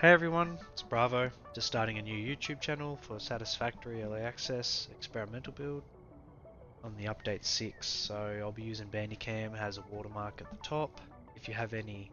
Hey everyone, it's Bravo, just starting a new YouTube channel for Satisfactory early access experimental build on the update 6. So I'll be using Bandicam, has a watermark at the top. If you have any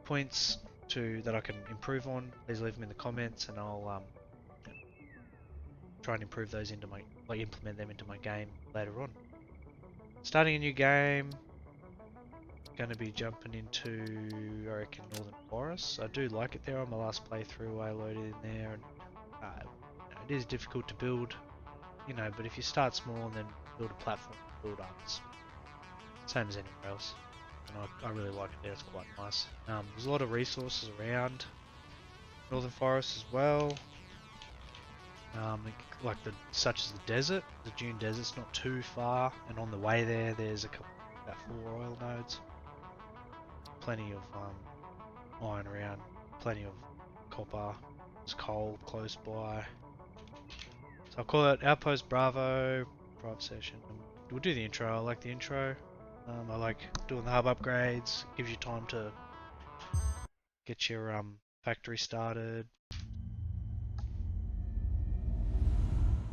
points that I can improve on, please leave them in the comments and I'll try and improve those into implement them into my game later on. Starting a new game. Going to be jumping into, I reckon, Northern Forest. I do like it there. On my last playthrough I loaded in there, and it is difficult to build, but if you start small and then build a platform, build up, it's same as anywhere else. And I really like it there. It's quite nice. There's a lot of resources around Northern Forest as well. Such as the desert. The Dune Desert's not too far, and on the way there's about 4 oil nodes. Plenty of iron around, plenty of copper, there's coal close by. So I'll call it Outpost Bravo, private session. We'll do the intro. I like the intro. I like doing the hub upgrades, gives you time to get your factory started.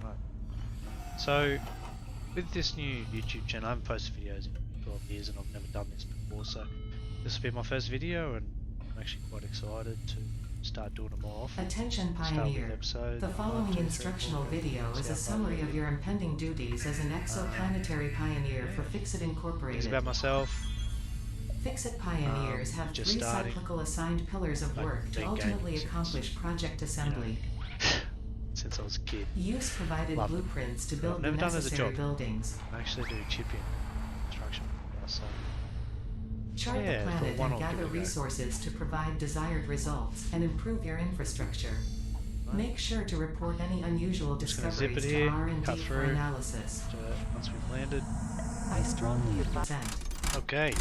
Right. So with this new YouTube channel, I haven't posted videos in 12 years and I've never done this before, so this will be my first video and I'm actually quite excited to start doing it more often. Attention Pioneer, the following instructional video is a summary of your impending duties as an exoplanetary pioneer for Fixit Incorporated. It's about myself. Fixit Pioneers have 3 cyclical assigned pillars of work to ultimately accomplish project assembly. Since I was a kid. Use provided blueprints to build the necessary buildings. I actually do chipping construction. So chart the planet and gather resources to provide desired results and improve your infrastructure. Make sure to report any unusual discoveries to R&D for analysis. Once we've landed. I strongly advise. Okay,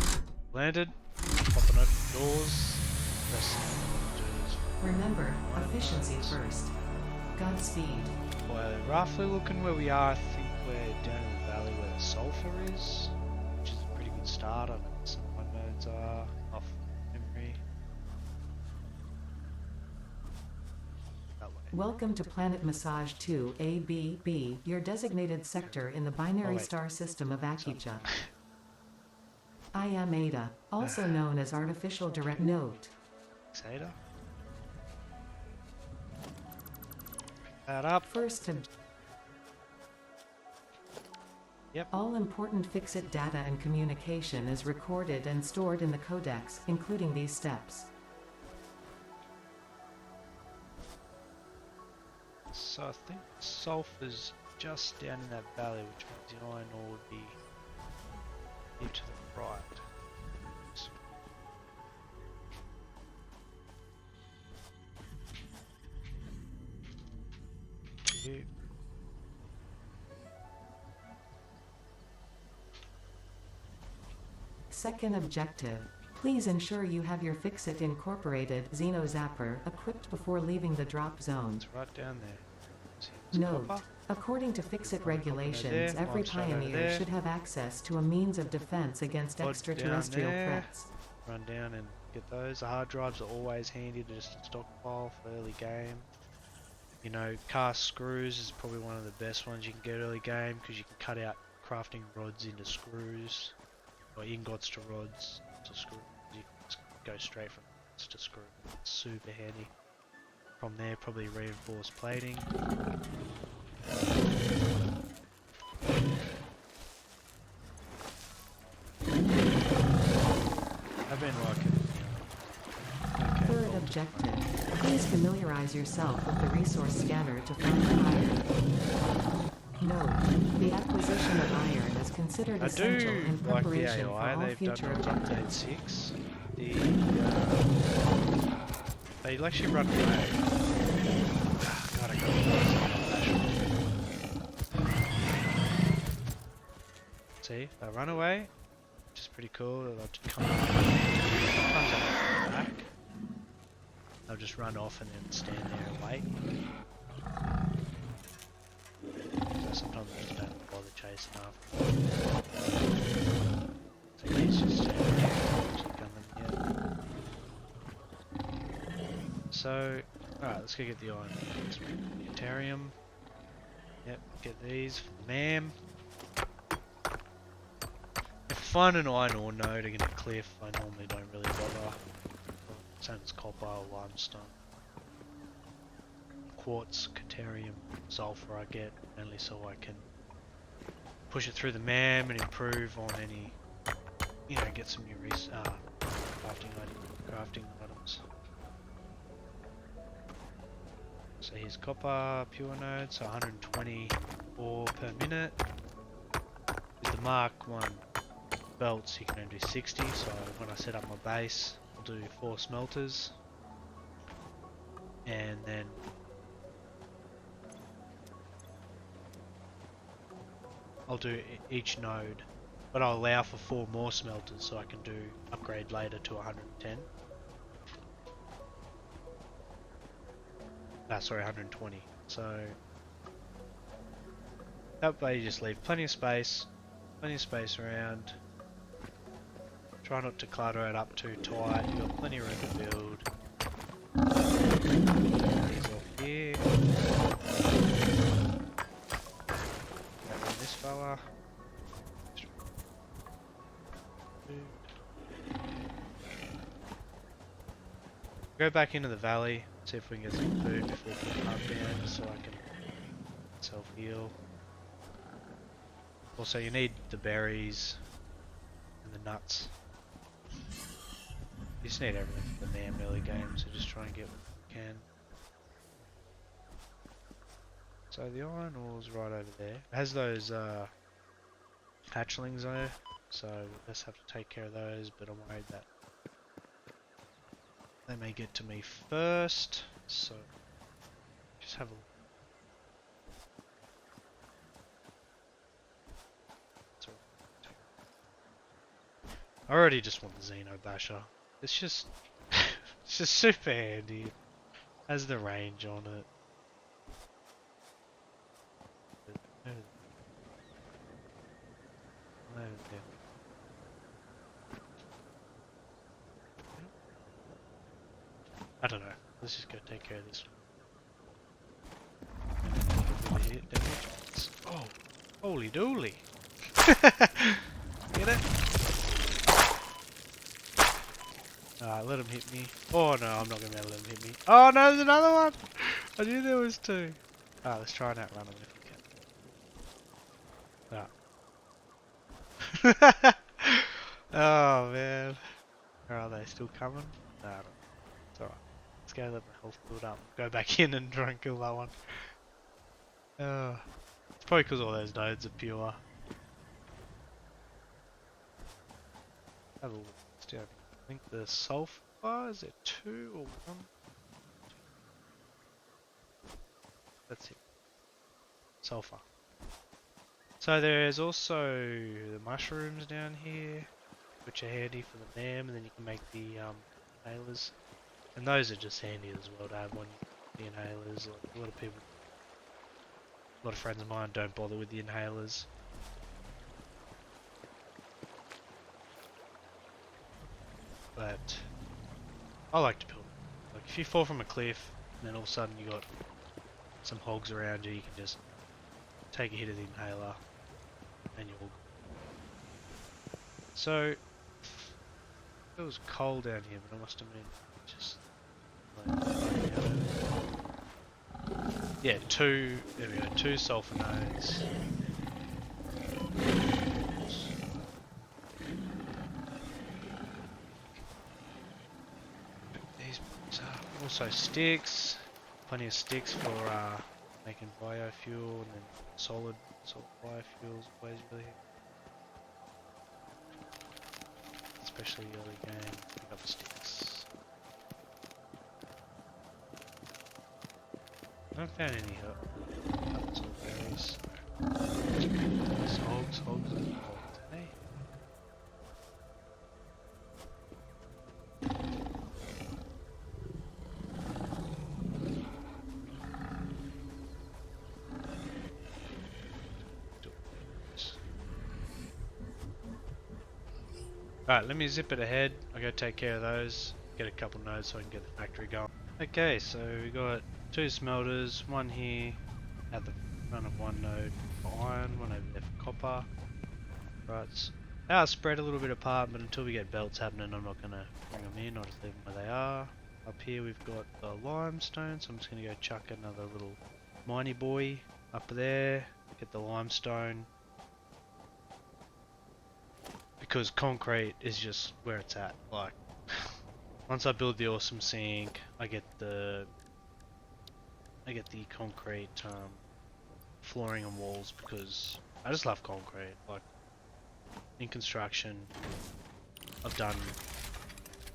landed. Popping open doors. Remember, efficiency first. Godspeed. Well, roughly looking where we are, I think we're down in the valley where the sulfur is, which is a pretty good start. I know some of my nodes are off memory. Welcome to Planet Massage 2 ABB, your designated sector in the binary star system of Akija. I am Ada, also known as Artificial Direct Note. Ada? That up. First Yep. All important Fixit data and communication is recorded and stored in the codex, including these steps. So I think sulfur's just down in that valley, which means the iron ore would be here to the right. Second objective. Please ensure you have your Fixit Incorporated Xeno Zapper equipped before leaving the drop zone. It's right down there. Note, according to Fixit regulations, every pioneer should have access to a means of defense against extraterrestrial threats. Run down and get those. The hard drives are always handy to just stockpile for early game. Cast screws is probably one of the best ones you can get early game because you can cut out crafting rods into screws, or ingots to rods to screws. You can just go straight from rods to screws. It's super handy. From there, probably reinforced plating. I've been liking it. Okay. Third objective. Please familiarize yourself with the resource scanner to find iron. Note, the acquisition of iron is considered essential in preparation for all future objectives. Update 6. They actually run away. God, I got See, they run away, which is pretty cool. They'll just come back. They'll just run off and then stand there and wait. So sometimes I just don't bother chasing after. So he's just standing there, actually coming, yeah. So, alright, let's go get the iron. Deuterium. Yep, get these for the MAM. If I find an iron ore node again a cliff, I normally don't really bother. Same as copper or limestone. Quartz, deuterium, sulfur I get only so I can push it through the MAM and improve on any, you know, get some new crafting items. So here's copper, pure node, so 120 ore per minute. With the Mark 1 belts you can only do 60, so when I set up my base I'll do 4 smelters. And then I'll do each node, but I'll allow for 4 more smelters so I can do upgrade later to 110. Sorry, 120. So that way you just leave plenty of space around. Try not to clutter it up too tight. You've got plenty of room to build. These off here. This fella. Go back into the valley, see if we can get some food before we come down, just so I can self-heal. Also, you need the berries and the nuts. You just need everything for the damn early game, so just try and get what you can. So the iron ore's right over there. It has those hatchlings though, so we just have to take care of those, but I'm worried that they may get to me first, so just have a look. I already just want the Xeno Basher. It's just it's just super handy. It has the range on it. I don't know. Let's just go take care of this one. Oh, holy dooly! Get it? Alright, let him hit me. Oh no, I'm not gonna be able to let him hit me. Oh no, there's another one! I knew there was 2. Alright, let's try and outrun him if we can. Alright. Oh man. Or are they still coming? No, I don't know. It's alright. Let's go let my health build up. Go back in and try and kill that one. It's probably because all those nodes are pure. Have a look. What's down here? I think the sulfur, is it 2 or 1? That's it. Sulfur. So there's also the mushrooms down here, which are handy for the NAM, and then you can make the inhalers. And those are just handy as well to have on the inhalers. Like a lot of people, a lot of friends of mine don't bother with the inhalers. But I like to build it. Like if you fall from a cliff and then all of a sudden you got some hogs around you, you can just take a hit of the inhaler and you're all good. So it was cold down here, but I must have been just like, yeah, 2, there we go, 2 sulfur nodes. Also sticks, plenty of sticks for making biofuel, and then solid biofuels always really handy. Especially early game, pick up sticks. I haven't found any nuts or berries. Hogs are cold today. Alright, let me zip it ahead. I'll go take care of those, get a couple nodes so I can get the factory going. Okay, so we got 2 smelters, one here at the front of one node for iron, one over there for copper. Right, they are spread a little bit apart, but until we get belts happening, I'm not going to bring them in, I'll just leave them where they are. Up here we've got the limestone, so I'm just going to go chuck another little miney boy up there, get the limestone. Because concrete is just where it's at, like, once I build the awesome sink, I get the concrete flooring and walls because I just love concrete. Like, in construction, I've done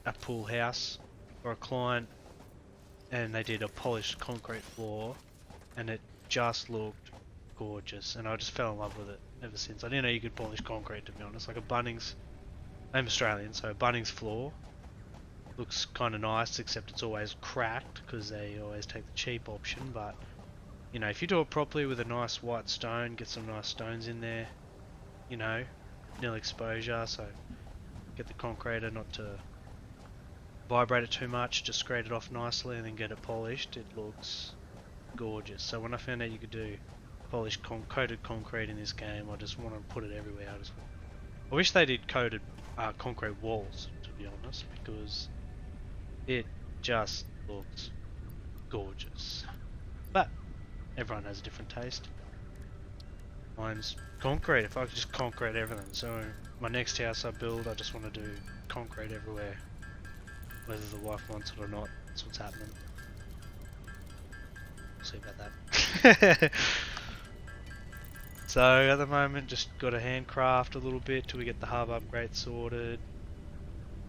a pool house for a client and they did a polished concrete floor and it just looked gorgeous and I just fell in love with it ever since. I didn't know you could polish concrete, to be honest. Like a Bunnings, I'm Australian, so a Bunnings floor looks kind of nice, except it's always cracked because they always take the cheap option. But you know, if you do it properly with a nice white stone, get some nice stones in there, you know, nil exposure, so get the concreter not to vibrate it too much, just grate it off nicely and then get it polished. It looks gorgeous. So when I found out you could do polished coated concrete in this game, I just want to put it everywhere. I wish they did coated concrete walls, to be honest, because it just looks gorgeous. But everyone has a different taste. Mine's concrete. If I could just concrete everything. So my next house I build, I just want to do concrete everywhere. Whether the wife wants it or not, that's what's happening. We'll see about that. So at the moment, just got to handcraft a little bit till we get the hub upgrade sorted.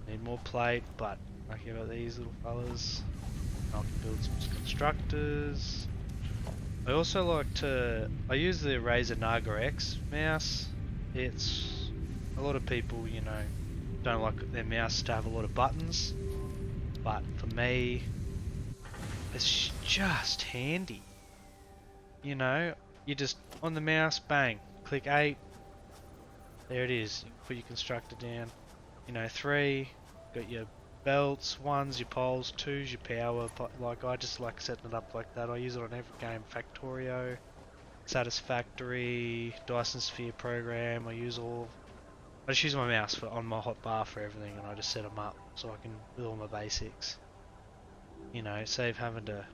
Need more plate, but I care about these little fellas. I can build some constructors. I also like to, I use the Razer Naga X mouse. It's, a lot of people, you know, don't like their mouse to have a lot of buttons, but for me, it's just handy. You know, you just, on the mouse, bang, click 8, there it is, you put your constructor down. You know, 3, got your belts, 1's your poles, 2's your power. Like, I just like setting it up like that. I use it on every game. Factorio, Satisfactory, Dyson Sphere program. I just use my mouse on my hotbar for everything, and I just set them up so I can do all my basics. You know, save having to,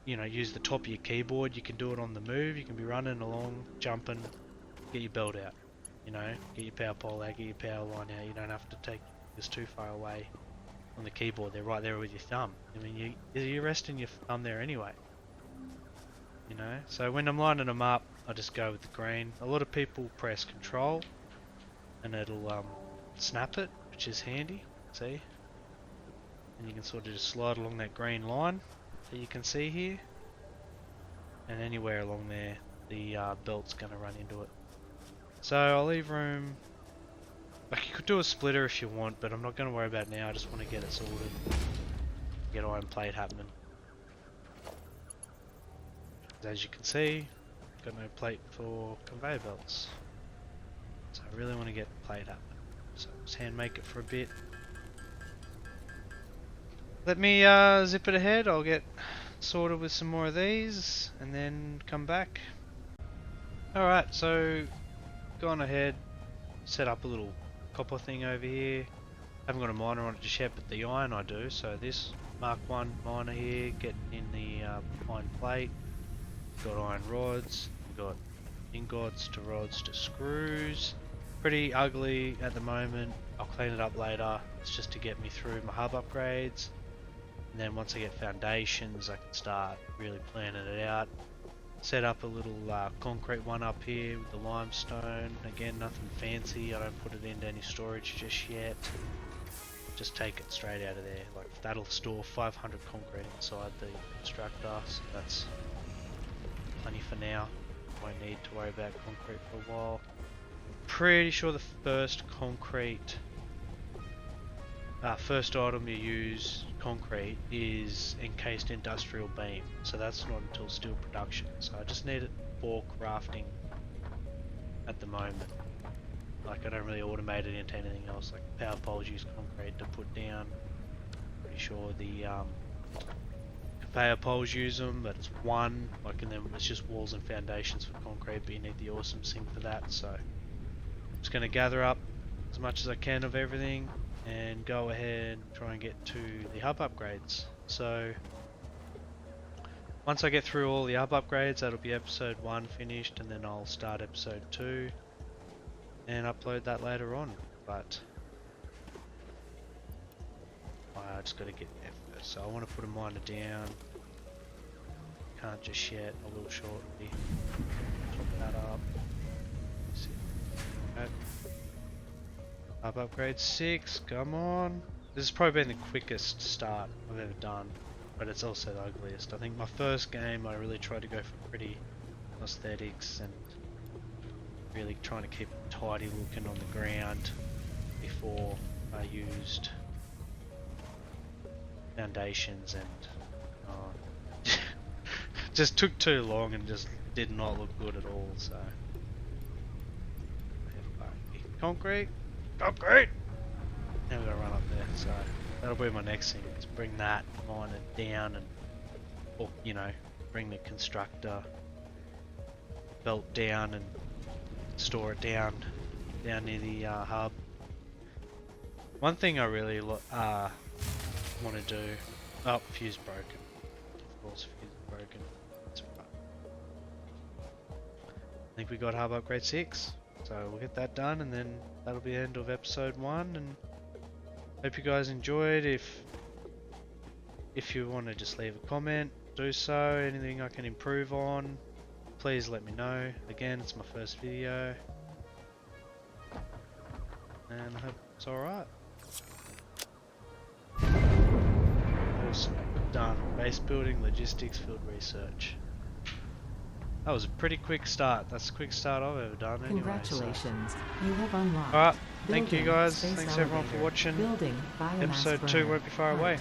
you know, use the top of your keyboard. You can do it on the move. You can be running along, jumping, get your belt out. You know, get your power pole out, get your power line out. You don't have to take this too far away on the keyboard. They're right there with your thumb. I mean, you're resting your thumb there anyway. You know, so when I'm lining them up, I just go with the green. A lot of people press control and it'll snap it, which is handy. See? And you can sort of just slide along that green line that you can see here. And anywhere along there, the belt's going to run into it. So I'll leave room. Like, you could do a splitter if you want, but I'm not going to worry about it now. I just want to get it sorted. Get iron plate happening. As you can see, got no plate for conveyor belts. So I really want to get plate happening. So I'll just hand make it for a bit. Let me zip it ahead. I'll get sorted with some more of these and then come back. Alright, so gone ahead, set up a little copper thing over here. Haven't got a miner on it just yet, but the iron I do. So this Mark 1 miner here, getting in the iron plate. Got iron rods, got ingots to rods to screws. Pretty ugly at the moment. I'll clean it up later. It's just to get me through my hub upgrades. And then once I get foundations, I can start really planning it out. Set up a little concrete one up here with the limestone. Again, nothing fancy. I don't put it into any storage just yet. Just take it straight out of there. Like, that'll store 500 concrete inside the constructor, so that's plenty for now. Won't need to worry about concrete for a while. Pretty sure the first concrete, first item you use concrete is encased industrial beam, so that's not until steel production. So I just need it for crafting at the moment. Like, I don't really automate it into anything else. Like, power poles use concrete to put down, pretty sure the conveyor poles use them, but it's one, like, and then it's just walls and foundations for concrete, but you need the awesome sink for that. So I'm just going to gather up as much as I can of everything and go ahead and try and get to the hub upgrades. So once I get through all the hub upgrades, that'll be episode 1 finished, and then I'll start episode 2 and upload that later on. But I just got to get there first. So I want to put a miner down. Can't just yet. I will shortly. Chop that up. Hub upgrade 6. Come on. This has probably been the quickest start I've ever done, but it's also the ugliest. I think my first game I really tried to go for pretty aesthetics and really trying to keep it tidy looking on the ground before I used foundations, and just took too long and just did not look good at all. So concrete. Now we've got to run up there, so that'll be my next thing, is bring that miner down and, or, you know, bring the constructor belt down and store it down near the hub. One thing I really want to do, oh, fuse broken, of course fuse broken, that's right. I think we got hub upgrade 6. So we'll get that done, and then that'll be the end of episode 1, and hope you guys enjoyed. If you want to just leave a comment, do so. Anything I can improve on, please let me know. Again, it's my first video, and I hope it's alright. Awesome. Done. Base building, logistics, field research. That was a pretty quick start. That's the quick start I've ever done anyway. Congratulations. So. You have unlocked. Alright, thank you guys. Space Thanks everyone for watching. Building, Episode 2 won't be far away.